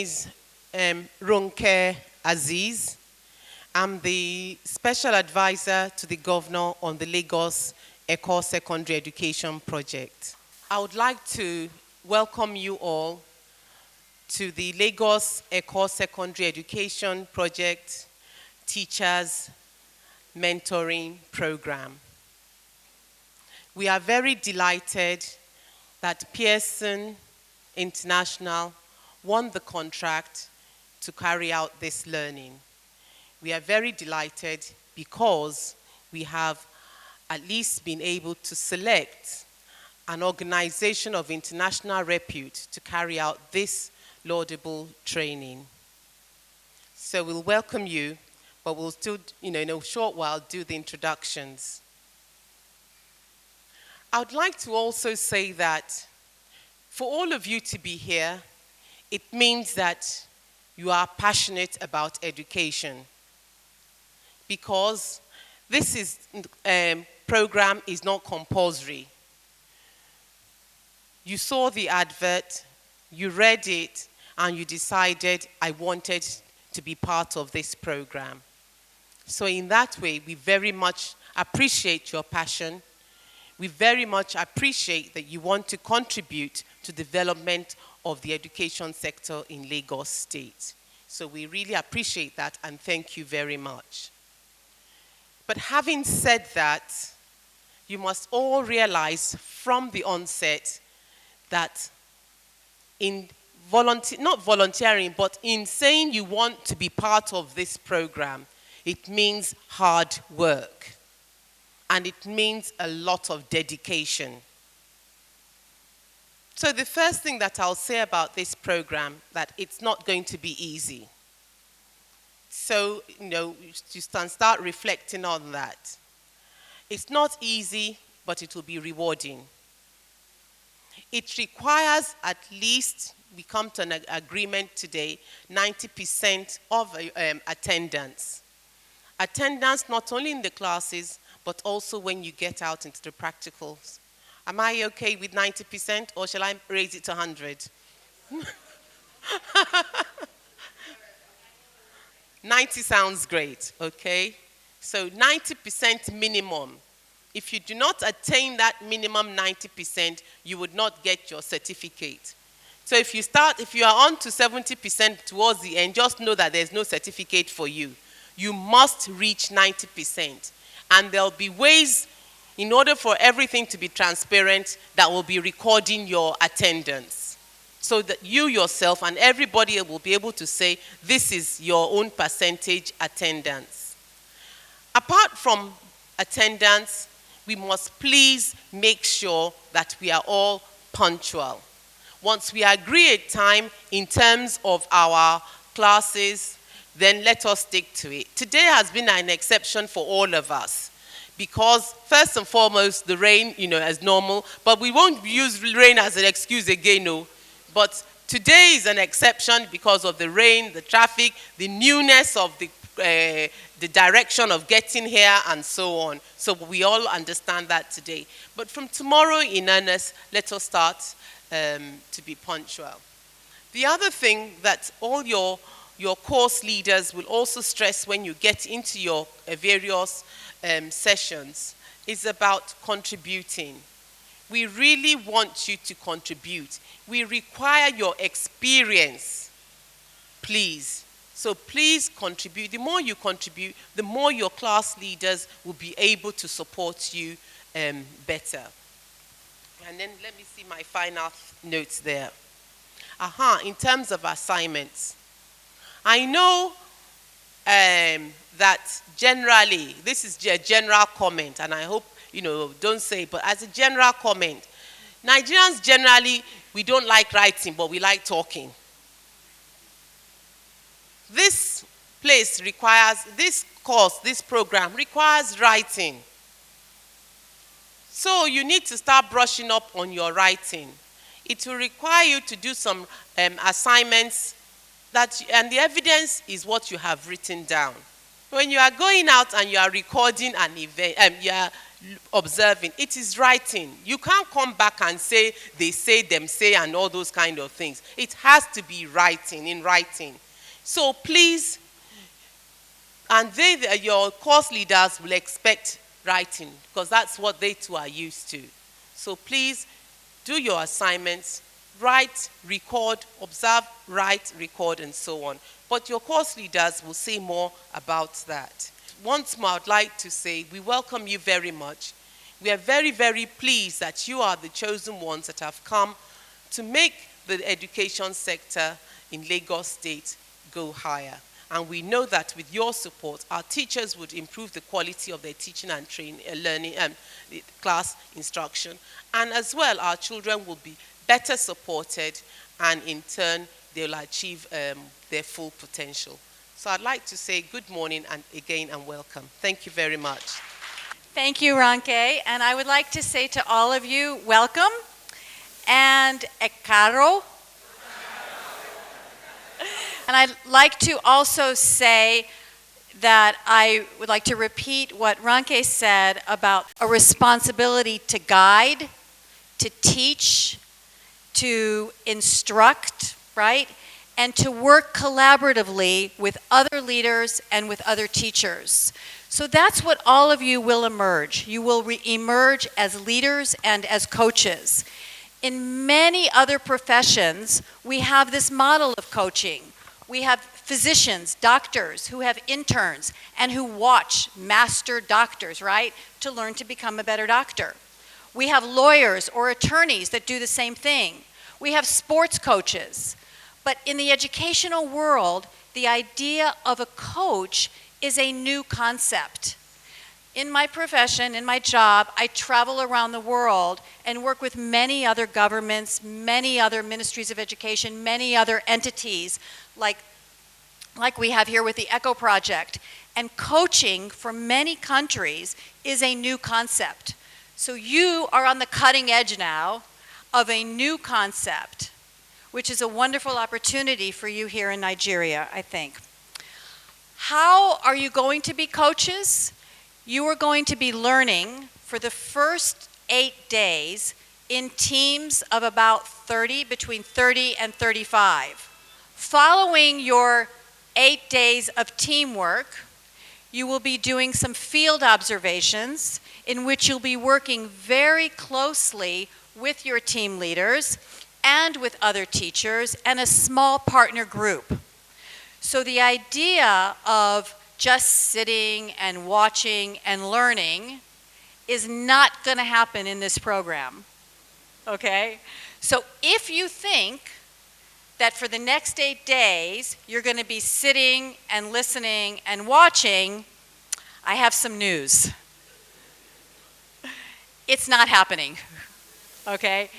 is Ronke Aziz. I'm the Special Advisor to the Governor on the Lagos Eko Secondary Education Project. I would like to welcome you all to the Lagos Eko Secondary Education Project Teachers Mentoring Program. We are very delighted that Pearson International won the contract to carry out this learning. We are very delighted because we have at least been able to select an organization of international repute to carry out this laudable training. So we'll welcome you, but we'll still, in a short while, do the introductions. I would like to also say that for all of you to be here, it means that you are passionate about education, because this program is not compulsory. You saw the advert, you read it, and you decided, I wanted to be part of this program. So in that way, we very much appreciate your passion. We very much appreciate that you want to contribute to the development of the education sector in Lagos State. So we really appreciate that and thank you very much. But having said that, you must all realize from the onset that in not volunteering, but in saying you want to be part of this program, it means hard work. And it means a lot of dedication. So the first thing that I'll say about this program, that it's not going to be easy. So, you start reflecting on that. It's not easy, but it will be rewarding. It requires at least, we come to an agreement today, 90% of attendance. Attendance not only in the classes, but also when you get out into the practicals. Am I okay with 90%, or shall I raise it to 100? 90 sounds great, okay? So 90% minimum. If you do not attain that minimum 90%, you would not get your certificate. So if you are on to 70% towards the end, just know that there's no certificate for you. You must reach 90%. And there'll be ways, in order for everything to be transparent, that will be recording your attendance. So that you yourself and everybody will be able to say, this is your own percentage attendance. Apart from attendance, we must please make sure that we are all punctual. Once we agree a time in terms of our classes, then let us stick to it. Today has been an exception for all of us because, first and foremost, the rain, as normal, but we won't use rain as an excuse again, no. But today is an exception because of the rain, the traffic, the newness of the direction of getting here and so on. So we all understand that today. But from tomorrow in earnest, let us start to be punctual. The other thing that all your course leaders will also stress when you get into your various sessions is about contributing. We really want you to contribute. We require your experience, please. So please contribute. The more you contribute, the more your class leaders will be able to support you better. And then let me see my final notes there. In terms of assignments. I know that generally, this is a general comment, and I hope, don't say it, but as a general comment, Nigerians generally, we don't like writing, but we like talking. This program requires writing. So you need to start brushing up on your writing. It will require you to do some assignments and the evidence is what you have written down. When you are going out and you are recording an event, you are observing, it is writing. You can't come back and say, they say, them say, and all those kind of things. It has to be writing, in writing. So please, and your course leaders will expect writing, because that's what they too are used to. So please, do your assignments, write, record, observe, write, record, and so on. But your course leaders will say more about that. Once more, I'd like to say we welcome you very much. We are very, very pleased that you are the chosen ones that have come to make the education sector in Lagos State go higher. And we know that with your support, our teachers would improve the quality of their teaching and learning, class instruction. And as well, our children will be better supported, and in turn, they'll achieve their full potential. So I'd like to say good morning and again and welcome. Thank you very much. Thank you, Ranke. And I would like to say to all of you, welcome and ekaro. And I'd like to also say that I would like to repeat what Ranke said about a responsibility to guide, to teach, to instruct, right? And to work collaboratively with other leaders and with other teachers. So that's what all of you will emerge. You will emerge as leaders and as coaches. In many other professions, we have this model of coaching. We have physicians, doctors who have interns and who watch master doctors, right, to learn to become a better doctor. We have lawyers or attorneys that do the same thing. We have sports coaches. But in the educational world, the idea of a coach is a new concept. In my profession, in my job, I travel around the world and work with many other governments, many other ministries of education, many other entities like we have here with the Eko Project. And coaching for many countries is a new concept. So you are on the cutting edge now of a new concept, which is a wonderful opportunity for you here in Nigeria, I think. How are you going to be coaches? You are going to be learning for the first 8 days in teams of about 30, between 30 and 35. Following your 8 days of teamwork, you will be doing some field observations in which you'll be working very closely with your team leaders and with other teachers and a small partner group. So the idea of just sitting and watching and learning is not going to happen in this program, okay? So if you think that for the next 8 days you're going to be sitting and listening and watching, I have some news. It's not happening, okay?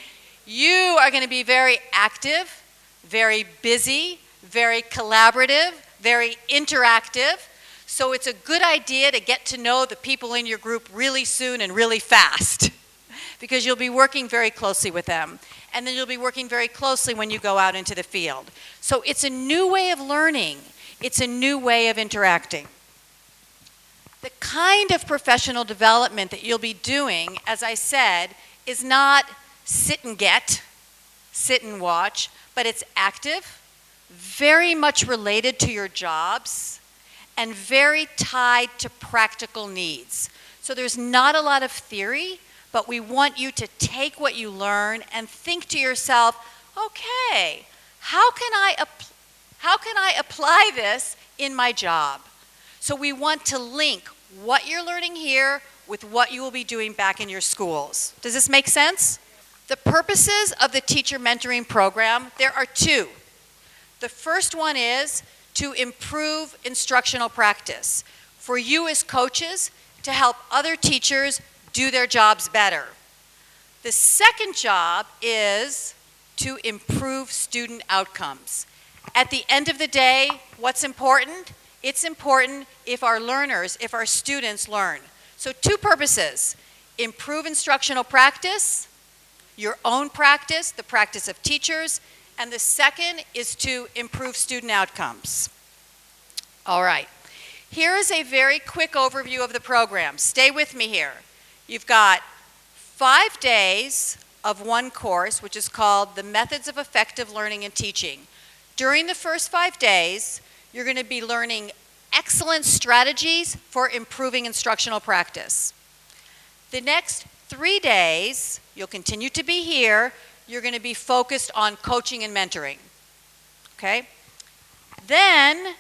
You are going to be very active, very busy, very collaborative, very interactive. So it's a good idea to get to know the people in your group really soon and really fast, because you'll be working very closely with them. And then you'll be working very closely when you go out into the field. So it's a new way of learning. It's a new way of interacting. The kind of professional development that you'll be doing, as I said, is not sit and get, sit and watch, but it's active, very much related to your jobs, and very tied to practical needs. So there's not a lot of theory, but we want you to take what you learn and think to yourself, okay, how can I apply this in my job? So we want to link what you're learning here with what you will be doing back in your schools. Does this make sense? The purposes of the teacher mentoring program, there are two. The first one is to improve instructional practice. For you as coaches, to help other teachers do their jobs better. The second job is to improve student outcomes. At the end of the day, what's important? It's important if our learners, if our students learn. So two purposes: improve instructional practice, your own practice, the practice of teachers, and the second is to improve student outcomes. All right. Here is a very quick overview of the program. Stay with me here. You've got 5 days of one course, which is called the Methods of Effective Learning and Teaching. During the first 5 days, you're going to be learning excellent strategies for improving instructional practice. The next 3 days, you'll continue to be here. You're going to be focused on coaching and mentoring. Okay? Then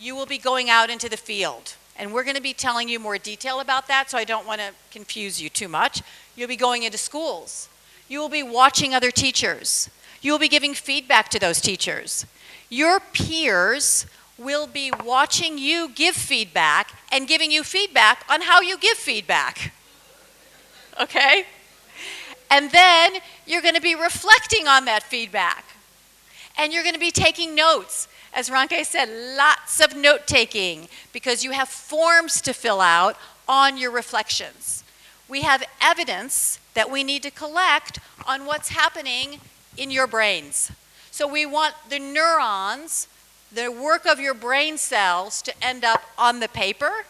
you will be going out into the field. And we're going to be telling you more detail about that, so I don't want to confuse you too much. You'll be going into schools. You will be watching other teachers. You will be giving feedback to those teachers. Your peers will be watching you give feedback and giving you feedback on how you give feedback. Okay? And then you're going to be reflecting on that feedback. And you're going to be taking notes. As Ranke said, lots of note-taking because you have forms to fill out on your reflections. We have evidence that we need to collect on what's happening in your brains. So we want the neurons, the work of your brain cells, to end up on the paper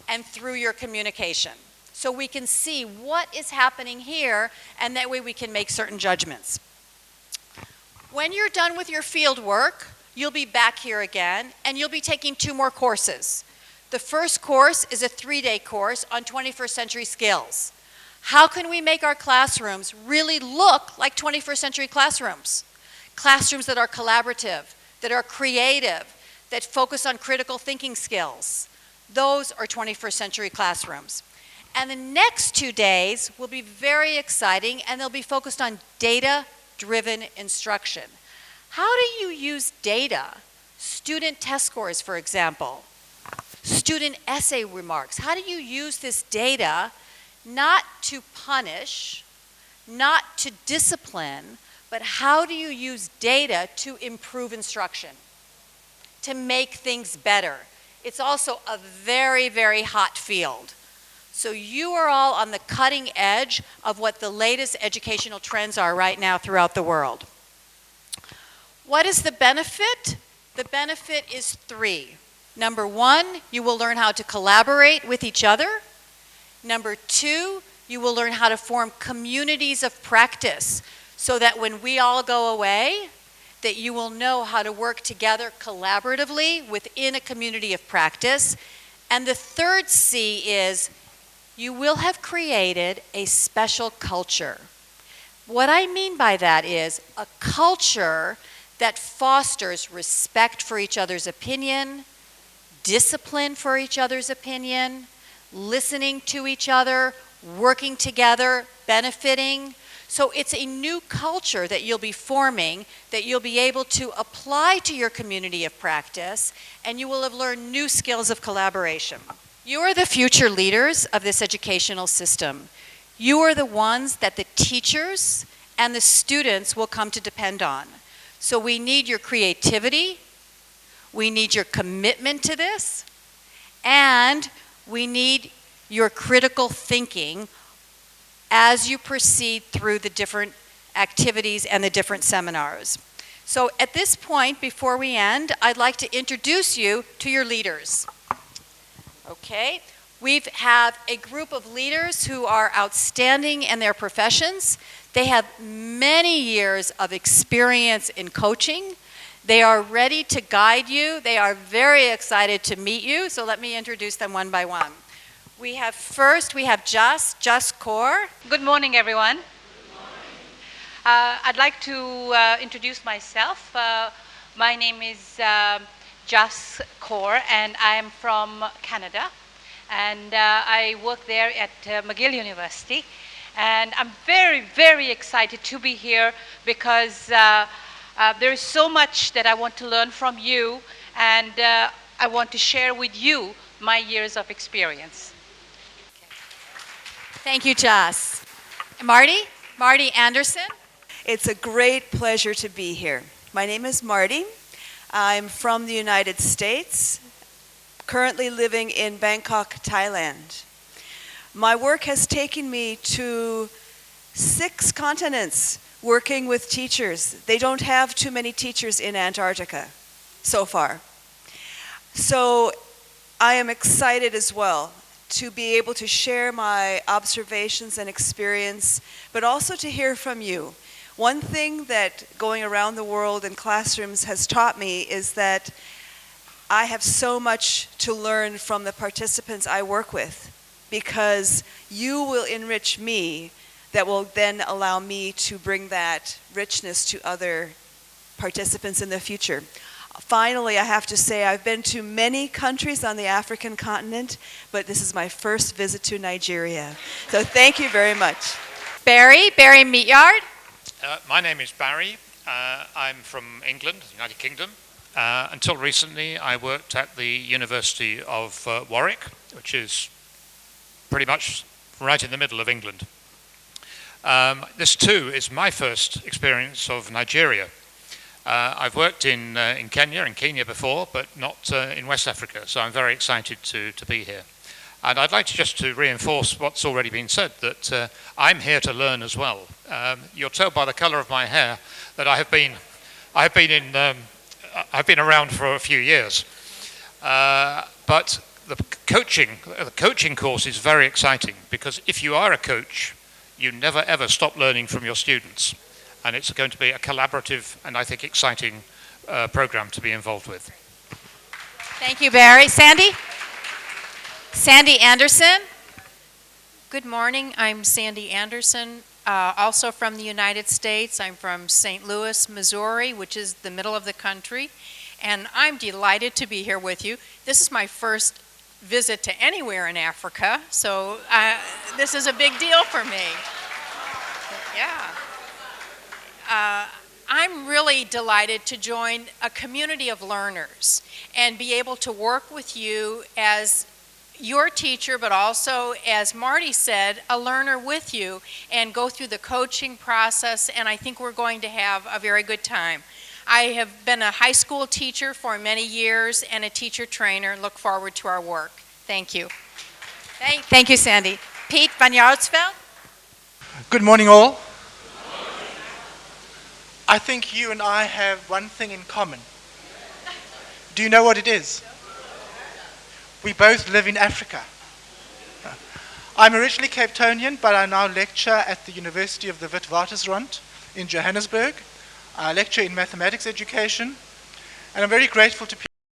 and through your communication. So we can see what is happening here, and that way we can make certain judgments. When you're done with your field work, you'll be back here again, and you'll be taking 2 more courses. The first course is a 3-day course on 21st century skills. How can we make our classrooms really look like 21st century classrooms? Classrooms that are collaborative, that are creative, that focus on critical thinking skills. Those are 21st century classrooms. And the next 2 days will be very exciting, and they'll be focused on data-driven instruction. How do you use data? Student test scores, for example. Student essay remarks. How do you use this data not to punish, not to discipline, but how do you use data to improve instruction, to make things better? It's also a very, very hot field. So you are all on the cutting edge of what the latest educational trends are right now throughout the world. What is the benefit? The benefit is 3. Number 1, you will learn how to collaborate with each other. Number 2, you will learn how to form communities of practice so that when we all go away, that you will know how to work together collaboratively within a community of practice. And the third C is you will have created a special culture. What I mean by that is a culture that fosters respect for each other's opinion, discipline for each other's opinion, listening to each other, working together, benefiting. So it's a new culture that you'll be forming that you'll be able to apply to your community of practice, and you will have learned new skills of collaboration. You are the future leaders of this educational system. You are the ones that the teachers and the students will come to depend on. So we need your creativity, we need your commitment to this, and we need your critical thinking as you proceed through the different activities and the different seminars. So at this point, before we end, I'd like to introduce you to your leaders. Okay, we have a group of leaders who are outstanding in their professions. They have many years of experience in coaching. They are ready to guide you. They are very excited to meet you, so let me introduce them one by one. We have Just Kaur. Good morning, everyone. I'd like to introduce myself. My name is Just Kaur, and I'm from Canada. And I work there at McGill University. And I'm very, very excited to be here because there is so much that I want to learn from you, and I want to share with you my years of experience. Thank you, Jas. Marty Anderson. It's a great pleasure to be here. My name is Marty. I'm from the United States, currently living in Bangkok, Thailand. My work has taken me to 6 continents working with teachers. They don't have too many teachers in Antarctica so far. So I am excited as well to be able to share my observations and experience, but also to hear from you. One thing that going around the world in classrooms has taught me is that I have so much to learn from the participants I work with, because you will enrich me that will then allow me to bring that richness to other participants in the future. Finally, I have to say I've been to many countries on the African continent, but this is my first visit to Nigeria. So thank you very much. Barry Meatyard. My name is Barry. I'm from England, United Kingdom. Until recently, I worked at the University of Warwick, which is pretty much right in the middle of England. This too is my first experience of Nigeria. I've worked in Kenya before, but not in West Africa, so I'm very excited to be here. And I'd like to reinforce what's already been said, that I'm here to learn as well. You'll tell by the colour of my hair that I've been around for a few years. But the coaching course is very exciting, because if you are a coach, you never ever stop learning from your students. And it's going to be a collaborative and I think exciting program to be involved with. Thank you, Barry. Sandy Anderson. Good morning. I'm Sandy Anderson, also from the United States. I'm from St. Louis, Missouri, which is the middle of the country. And I'm delighted to be here with you. This is my first visit to anywhere in Africa, so this is a big deal for me. Yeah. I'm really delighted to join a community of learners and be able to work with you as your teacher, but also, as Marty said, a learner with you, and go through the coaching process, and I think we're going to have a very good time. I have been a high school teacher for many years and a teacher trainer. Look forward to our work. Thank you. Thank you, Sandy. Pete van Yartsveld. Good morning, all. I think you and I have one thing in common. Do you know what it is? We both live in Africa. I'm originally Cape Townian, but I now lecture at the University of the Witwatersrand in Johannesburg. I lecture in mathematics education, and I'm very grateful to